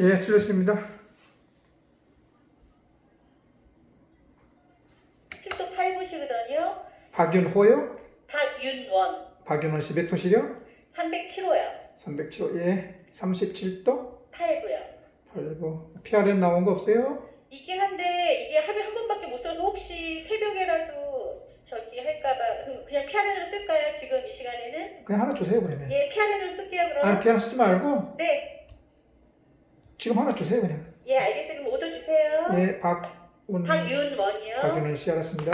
예, 진료실입니다. 습도 8부시거든요. 박윤호요? 박윤원. 박윤원 씨 몇 도시요? 300kg요. 300kg. 예. 37도? 8부요. 8부. PRN 나온 거 없어요? 있긴 한데 이게 하루에 한 번밖에 못 써서 혹시 새벽에라도 저기 할까봐 그냥 PRN으로 쓸까요? 지금 이 시간에는? 그냥 하나 주세요, 그러면. 예, PRN으로 쓸게요 그럼. 아니, PRN 쓰지 말고 네. 지금 하나 주세요, 그냥. 예, 알겠어요. 그럼 오더 주세요. 예, 박윤원이요. 박윤원 씨 알았습니다.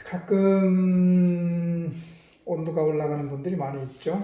가끔 온도가 올라가는 분들이 많이 있죠.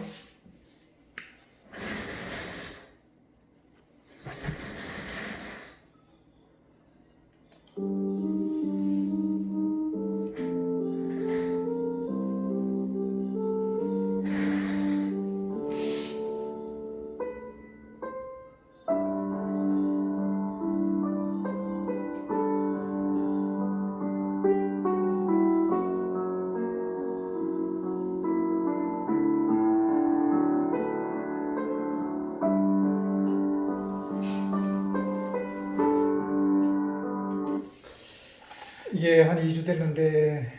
이게 한 2주 됐는데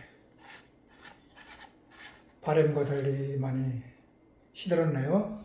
바람과 달리 많이 시들었나요?